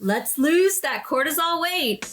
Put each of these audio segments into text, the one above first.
Let's lose that cortisol weight.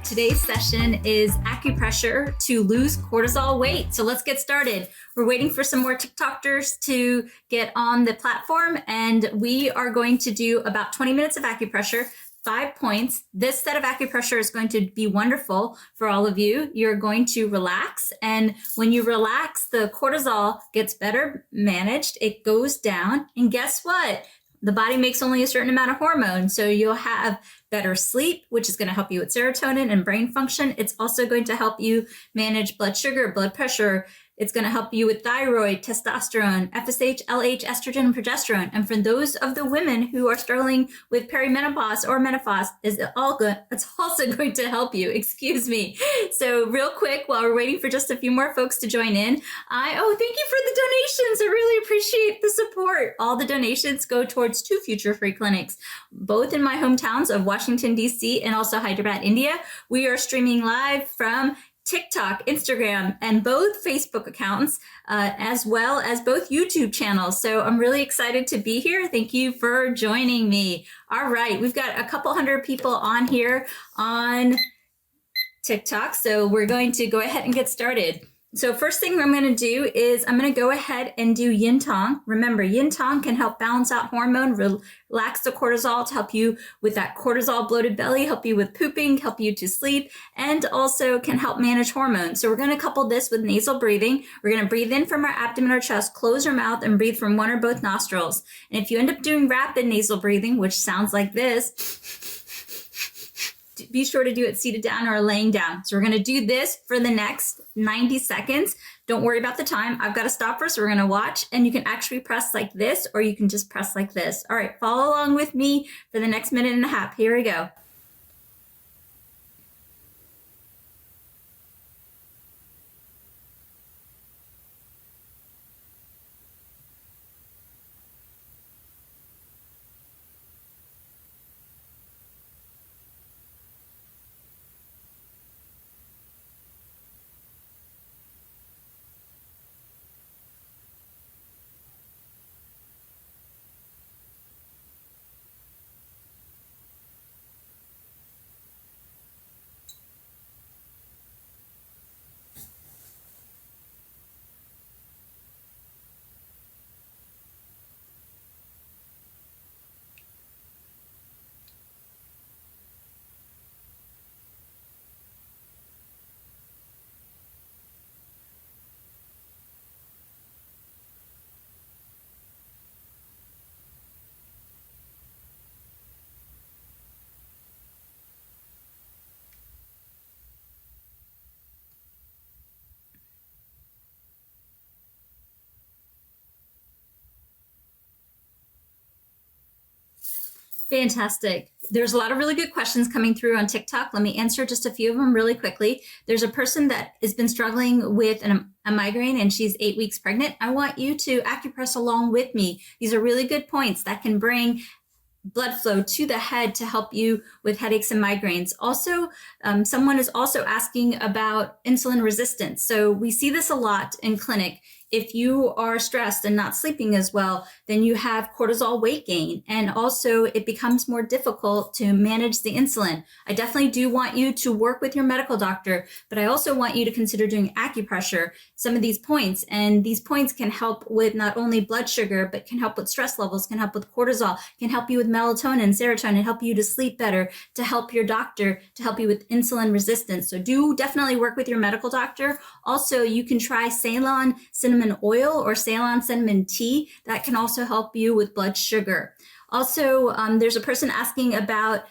Today's session is acupressure to lose cortisol weight. So let's get started. We're waiting for some more TikTokers to get on the platform, and we are going to do about 20 minutes of acupressure, 5 points. This set of acupressure is going to be wonderful for all of you. You're going to relax, and when you relax, the cortisol gets better managed. It goes down, and guess what? The body makes only a certain amount of hormone, so you'll have better sleep, which is going to help you with serotonin and brain function. It's also going to help you manage blood sugar, blood pressure. It's going to help you with thyroid, testosterone, FSH, LH, estrogen, and progesterone. And for those of the women who are struggling with perimenopause or menopause, it's also going to help you. Excuse me. So real quick, while we're waiting for just a few more folks to join in, thank you for the donations. I really appreciate the support. All the donations go towards 2 future free clinics, both in my hometowns of Washington, D.C. and also Hyderabad, India. We are streaming live from TikTok, Instagram, and both Facebook accounts, as well as both YouTube channels. So I'm really excited to be here. Thank you for joining me. All right, we've got a couple hundred people on here on TikTok. So we're going to go ahead and get started. So first thing I'm going to do is I'm going to go ahead and do yin tong. Remember, yin tong can help balance out hormone, relax the cortisol to help you with that cortisol bloated belly, help you with pooping, help you to sleep, and also can help manage hormones. So we're going to couple this with nasal breathing. We're going to breathe in from our abdomen or chest, close your mouth, and breathe from one or both nostrils. And if you end up doing rapid nasal breathing, which sounds like this, be sure to do it seated down or laying down. So we're going to do this for the next 90 seconds. Don't worry about the time. I've got to stop first. We're going to watch, and you can actually press like this, or you can just press like this. All right, follow along with me for the next minute and a half. Here we go. Fantastic. There's a lot of really good questions coming through on TikTok. Let me answer just a few of them really quickly. There's a person that has been struggling with a migraine, and she's 8 weeks pregnant. I want you to acupress along with me. These are really good points that can bring blood flow to the head to help you with headaches and migraines. Also, someone is also asking about insulin resistance. So we see this a lot in clinic. If you are stressed and not sleeping as well, then you have cortisol weight gain. And also it becomes more difficult to manage the insulin. I definitely do want you to work with your medical doctor, but I also want you to consider doing acupressure, some of these points. And these points can help with not only blood sugar, but can help with stress levels, can help with cortisol, can help you with melatonin, serotonin, help you to sleep better, to help your doctor, to help you with insulin resistance. So do definitely work with your medical doctor. Also, you can try Ceylon cinnamon oil or Ceylon cinnamon tea. That can also help you with blood sugar. Also, there's a person asking about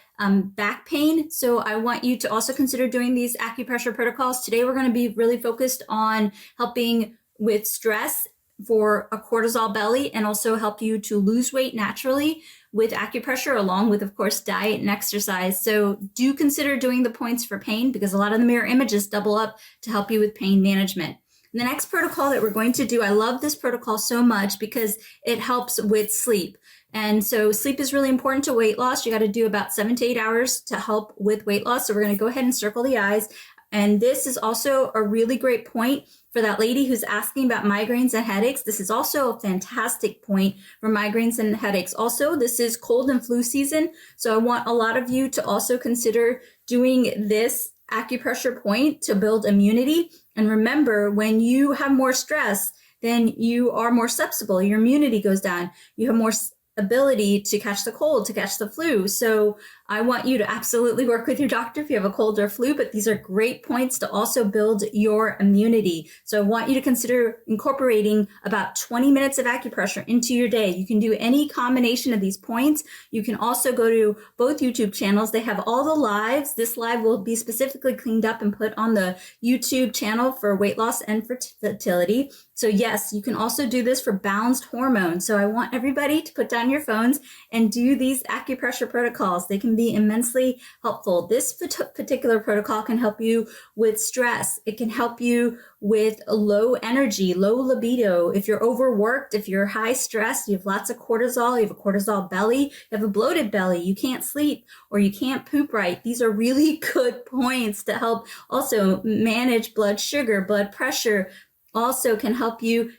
back pain. So I want you to also consider doing these acupressure protocols. Today, we're going to be really focused on helping with stress for a cortisol belly and also help you to lose weight naturally with acupressure, along with, of course, diet and exercise. So do consider doing the points for pain, because a lot of the mirror images double up to help you with pain management. The next protocol that we're going to do, I love this protocol so much because it helps with sleep. And so sleep is really important to weight loss. You got to do about 7 to 8 hours to help with weight loss. So we're going to go ahead and circle the eyes. And this is also a really great point For that lady who's asking about migraines and headaches, this is also a fantastic point for migraines and headaches. Also, this is cold and flu season, so I want a lot of you to also consider doing this acupressure point to build immunity. And remember, when you have more stress, then you are more susceptible. Your immunity goes down. You have more ability to catch the cold, to catch the flu. So I want you to absolutely work with your doctor if you have a cold or flu, but these are great points to also build your immunity. So I want you to consider incorporating about 20 minutes of acupressure into your day. You can do any combination of these points. You can also go to both YouTube channels. They have all the lives. This live will be specifically cleaned up and put on the YouTube channel for weight loss and fertility. So yes, you can also do this for balanced hormones. So I want everybody to put down your phones and do these acupressure protocols. They can be immensely helpful. This particular protocol can help you with stress. It can help you with low energy, low libido. If you're overworked, if you're high stress, you have lots of cortisol, you have a cortisol belly, you have a bloated belly, you can't sleep, or you can't poop right. These are really good points to help also manage blood sugar, blood pressure. Also can help you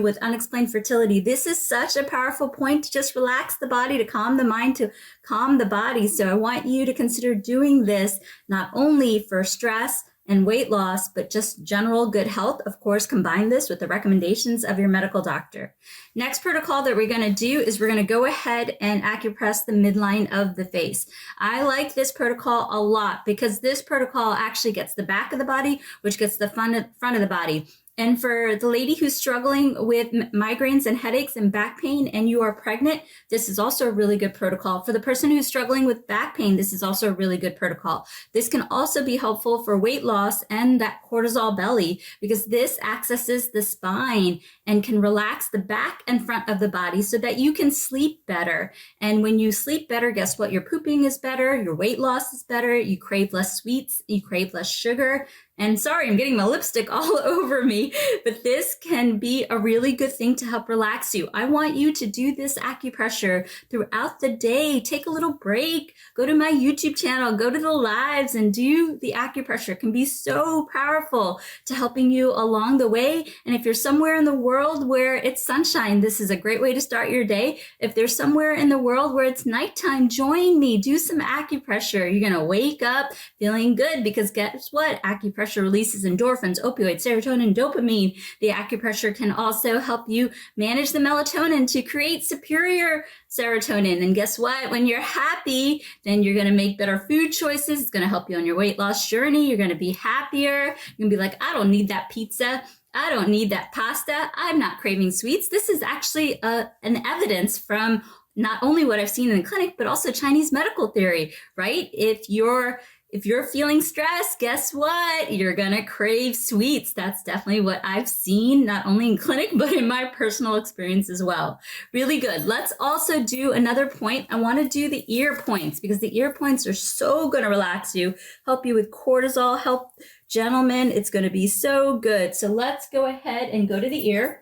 with unexplained fertility. This is such a powerful point to just relax the body, to calm the mind, to calm the body. So I want you to consider doing this not only for stress and weight loss, but just general good health. Of course, combine this with the recommendations of your medical doctor. Next protocol that we're going to do is we're going to go ahead and acupress the midline of the face. I like this protocol a lot because this protocol actually gets the back of the body, which gets the front of the body. And for the lady who's struggling with migraines and headaches and back pain and you are pregnant, this is also a really good protocol. For the person who's struggling with back pain, this is also a really good protocol. This can also be helpful for weight loss and that cortisol belly because this accesses the spine and can relax the back and front of the body so that you can sleep better. And when you sleep better, guess what? Your pooping is better, your weight loss is better, you crave less sweets, you crave less sugar. And sorry, I'm getting my lipstick all over me, but this can be a really good thing to help relax you. I want you to do this acupressure throughout the day. Take a little break, go to my YouTube channel, go to the lives and do the acupressure. It can be so powerful to helping you along the way. And if you're somewhere in the world where it's sunshine, this is a great way to start your day. If there's somewhere in the world where it's nighttime, join me, do some acupressure. You're going to wake up feeling good because guess what? Acupressure releases endorphins, opioids, serotonin, dopamine. The acupressure can also help you manage the melatonin to create superior serotonin. And guess what? When you're happy, then you're going to make better food choices. It's going to help you on your weight loss journey. You're going to be happier. You're going to be like, I don't need that pizza. I don't need that pasta. I'm not craving sweets. This is actually an evidence from not only what I've seen in the clinic, but also Chinese medical theory, right? If you're feeling stressed, guess what? You're gonna crave sweets. That's definitely what I've seen, not only in clinic, but in my personal experience as well. Really good. Let's also do another point. I wanna do the ear points because the ear points are so gonna relax you, help you with cortisol, help gentlemen. It's gonna be so good. So let's go ahead and go to the ear.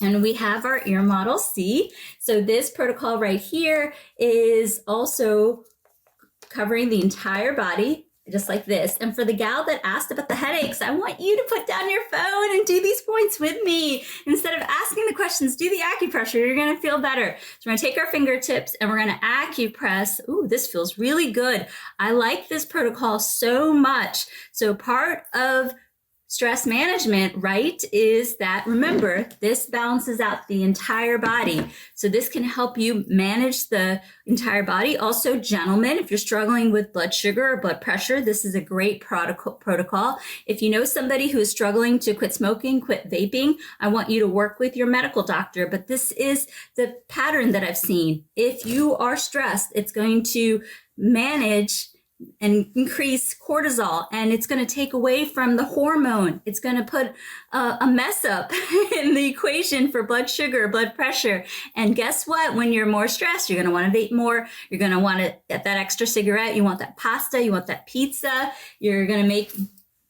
And we have our ear model C. So this protocol right here is also covering the entire body, just like this. And for the gal that asked about the headaches, I want you to put down your phone and do these points with me. Instead of asking the questions, do the acupressure. You're going to feel better. So we're going to take our fingertips and we're going to acupress. Ooh, this feels really good. I like this protocol so much. So part of stress management, right, is that, remember, this balances out the entire body. So this can help you manage the entire body. Also, gentlemen, if you're struggling with blood sugar or blood pressure, this is a great protocol. If you know somebody who is struggling to quit smoking, quit vaping, I want you to work with your medical doctor. But this is the pattern that I've seen. If you are stressed, it's going to manage and increase cortisol, and it's going to take away from the hormone. It's going to put a mess up in the equation for blood sugar, blood pressure. And guess what? When you're more stressed, you're going to want to vape more. You're going to want to get that extra cigarette. You want that pasta. You want that pizza. You're going to make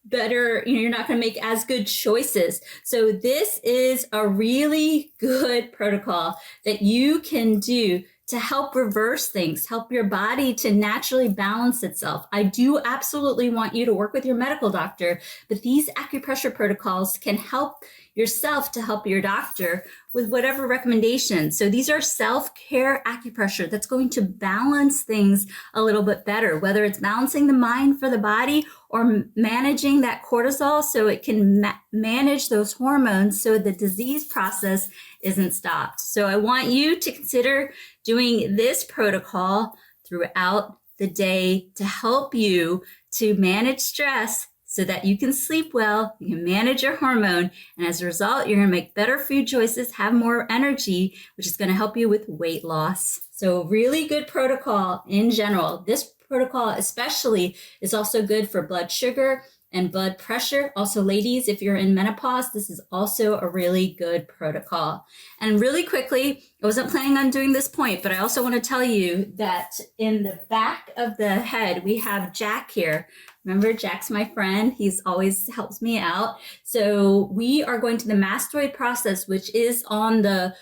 better, you're not going to make as good choices. So this is a really good protocol that you can do to help reverse things, help your body to naturally balance itself. I do absolutely want you to work with your medical doctor, but these acupressure protocols can help yourself to help your doctor with whatever recommendations. So these are self-care acupressure that's going to balance things a little bit better, whether it's balancing the mind for the body or managing that cortisol so it can manage those hormones so the disease process isn't stopped. So I want you to consider doing this protocol throughout the day to help you to manage stress so that you can sleep well, you can manage your hormone, and as a result, you're going to make better food choices, have more energy, which is going to help you with weight loss. So really good protocol in general. This protocol especially is also good for blood sugar and blood pressure. Also, ladies, if you're in menopause, this is also a really good protocol. And really quickly, I wasn't planning on doing this point, but I also want to tell you that in the back of the head, we have Jack here. Remember, Jack's my friend. He's always helps me out. So we are going to the mastoid process, which is on the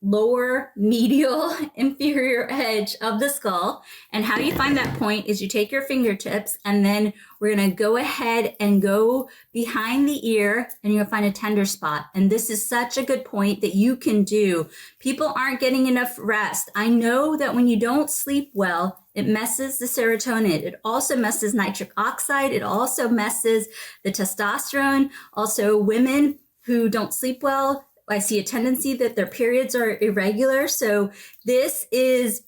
lower medial inferior edge of the skull. And how you find that point is you take your fingertips and then we're going to go ahead and go behind the ear and you'll find a tender spot. And this is such a good point that you can do. People aren't getting enough rest. I know that when you don't sleep well, it messes the serotonin. It also messes nitric oxide. It also messes the testosterone. Also, women who don't sleep well, I see a tendency that their periods are irregular. So this is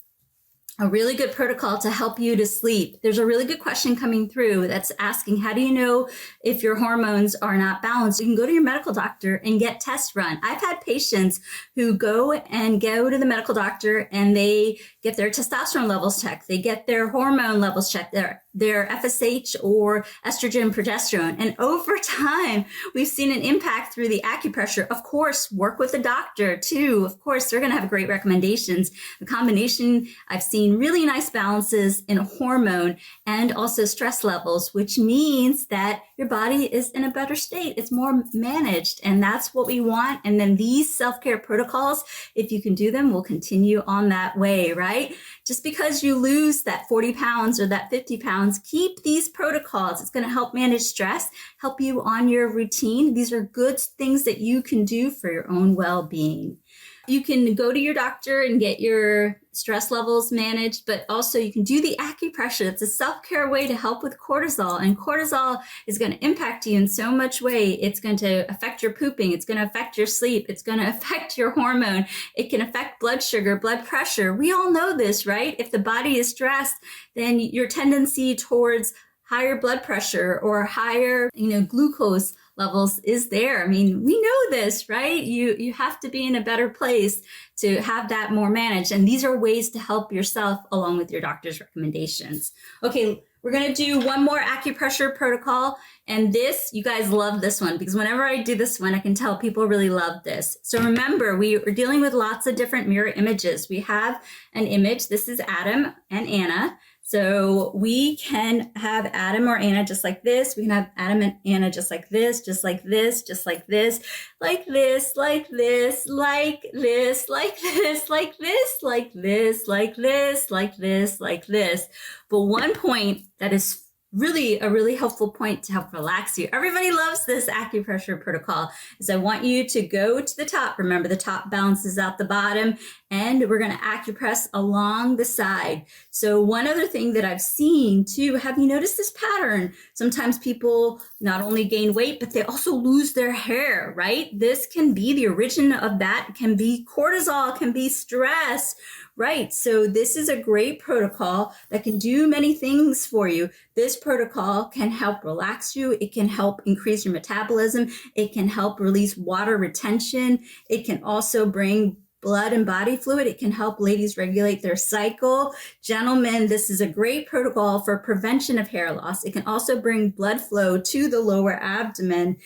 a really good protocol to help you to sleep. There's a really good question coming through that's asking, how do you know if your hormones are not balanced? You can go to your medical doctor and get tests run. I've had patients who go to the medical doctor and they get their testosterone levels checked. They get their hormone levels checked, their FSH or estrogen, progesterone. And over time, we've seen an impact through the acupressure. Of course, work with a doctor too. Of course, they're going to have great recommendations. The combination, I've seen really nice balances in hormone and also stress levels, which means that your body is in a better state. It's more managed, and that's what we want. And then these self-care protocols, if you can do them, will continue on that way, right? Just because you lose that 40 pounds or that 50 pounds, keep these protocols. It's going to help manage stress, help you on your routine. These are good things that you can do for your own well-being. You can go to your doctor and get your stress levels managed, but also you can do the acupressure. It's a self-care way to help with cortisol, and cortisol is going to impact you in so much way. It's going to affect your pooping. It's going to affect your sleep. It's going to affect your hormone. It can affect blood sugar, blood pressure. We all know this, right? If the body is stressed, then your tendency towards higher blood pressure or higher, glucose levels is there. I mean, we know this, right? You have to be in a better place to have that more managed. And these are ways to help yourself along with your doctor's recommendations. Okay, we're going to do one more acupressure protocol. And this, you guys love this one because whenever I do this one, I can tell people really love this. So remember, we are dealing with lots of different mirror images. We have an image. This is Adam and Anna. So we can have Adam or Anna just like this. We can have Adam and Anna just like this, just like this, just like this, like this, like this, like this, like this, like this, like this, like this, like this, like this. But one point that is really a really helpful point to help relax you. Everybody loves this acupressure protocol. Is I want you to go to the top. Remember, the top balances out the bottom, and we're going to acupress along the side. So one other thing that I've seen too, have you noticed this pattern? Sometimes people not only gain weight, but they also lose their hair, right? This can be the origin of that. It can be cortisol, can be stress, right? So this is a great protocol that can do many things for you. This protocol can help relax you. It can help increase your metabolism. It can help release water retention. It can also bring blood and body fluid. It can help ladies regulate their cycle. Gentlemen, this is a great protocol for prevention of hair loss. It can also bring blood flow to the lower abdomen.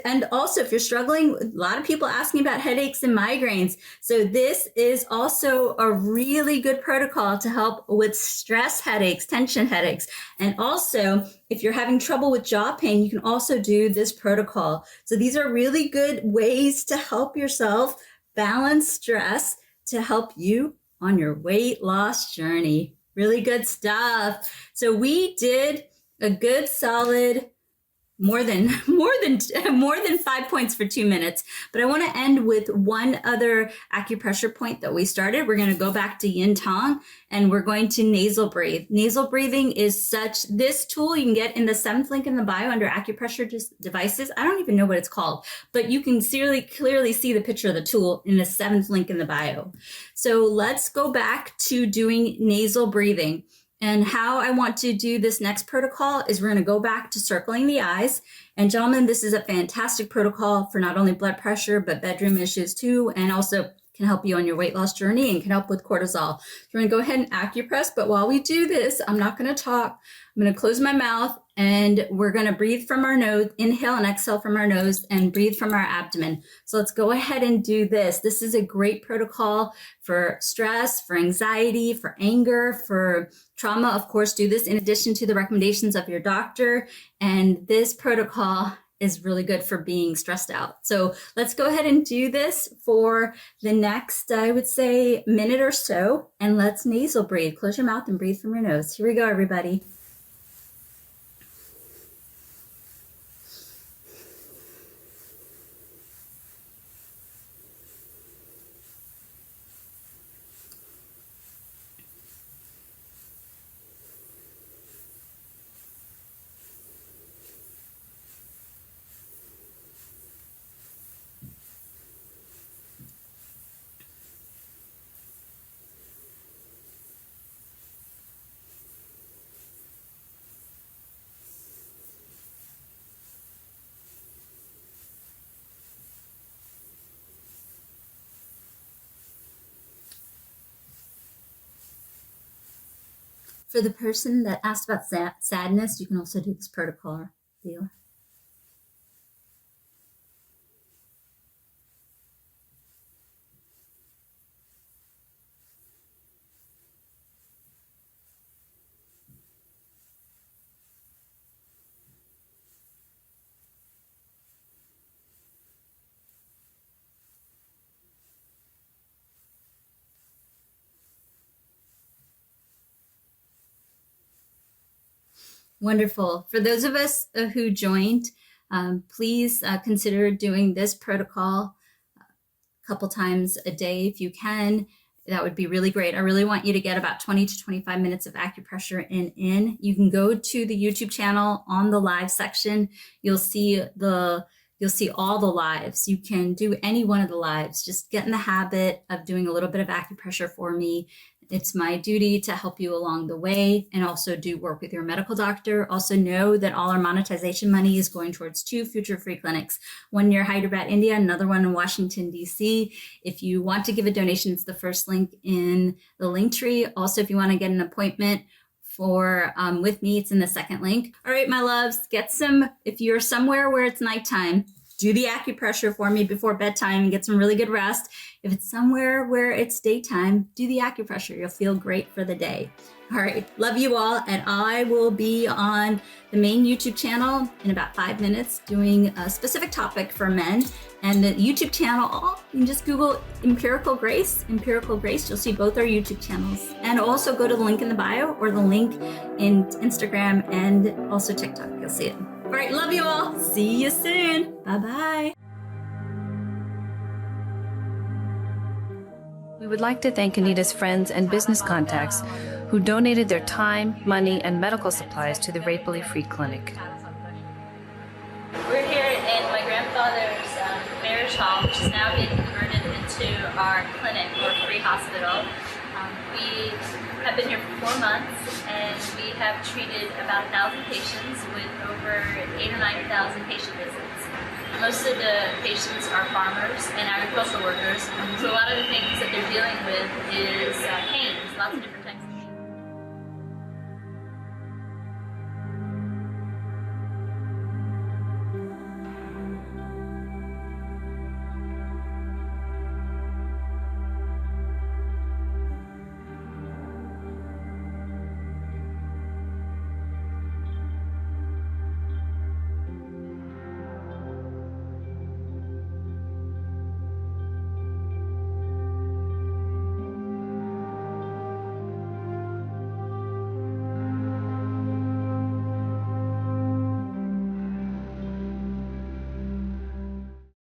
And also, if you're struggling, a lot of people asking about headaches and migraines. So this is also a really good protocol to help with stress headaches, tension headaches. And also, if you're having trouble with jaw pain, you can also do this protocol. So these are really good ways to help yourself balance stress to help you on your weight loss journey. Really good stuff. So we did a good solid more than 5 points for 2 minutes. But I want to end with one other acupressure point that we started. We're going to go back to yin tong and we're going to nasal breathe. Nasal breathing is this tool you can get in the 7th link in the bio under acupressure devices. I don't even know what it's called, but you can clearly see the picture of the tool in the 7th link in the bio. So let's go back to doing nasal breathing. And how I want to do this next protocol is we're going to go back to circling the eyes. And gentlemen, this is a fantastic protocol for not only blood pressure, but bedroom issues too, and also can help you on your weight loss journey and can help with cortisol. So we're going to go ahead and acupress. But while we do this, I'm not going to talk. I'm going to close my mouth and we're going to breathe from our nose, inhale and exhale from our nose and breathe from our abdomen. So let's go ahead and do this. This is a great protocol for stress, for anxiety, for anger, for trauma. Of course, do this in addition to the recommendations of your doctor. And this protocol is really good for being stressed out. So let's go ahead and do this for the next, I would say, minute or so. And let's nasal breathe. Close your mouth and breathe from your nose. Here we go, everybody. For the person that asked about sadness, you can also do this protocol. Deal. Wonderful. For those of us who joined, please consider doing this protocol a couple times a day if you can. That would be really great. I really want you to get about 20 to 25 minutes of acupressure in. You can go to the YouTube channel on the live section. You'll see all the lives. You can do any one of the lives. Just get in the habit of doing a little bit of acupressure for me. It's my duty to help you along the way and also do work with your medical doctor. Also know that all our monetization money is going towards 2 future free clinics, one near Hyderabad, India, another one in Washington, D.C. If you want to give a donation, it's the first link in the link tree. Also, if you want to get an appointment with me, it's in the second link. All right, my loves, if you're somewhere where it's nighttime, do the acupressure for me before bedtime and get some really good rest. If it's somewhere where it's daytime, do the acupressure. You'll feel great for the day. All right, love you all. And I will be on the main YouTube channel in about 5 minutes doing a specific topic for men. And the YouTube channel, you can just Google Empirical Grace. You'll see both our YouTube channels. And also go to the link in the bio or the link in Instagram and also TikTok. You'll see it. All right, love you all. See you soon. Bye-bye. We would like to thank Anita's friends and business contacts who donated their time, money, and medical supplies to the Rapely Free Clinic. We're here in my grandfather's marriage hall, which is now being converted into our clinic or free hospital. We have been here for 4 months and we have treated about 1,000 patients with over 8,000 or 9,000 patient visits. Most of the patients are farmers and agricultural workers, so a lot of the things that they're dealing with is pains, lots of different types of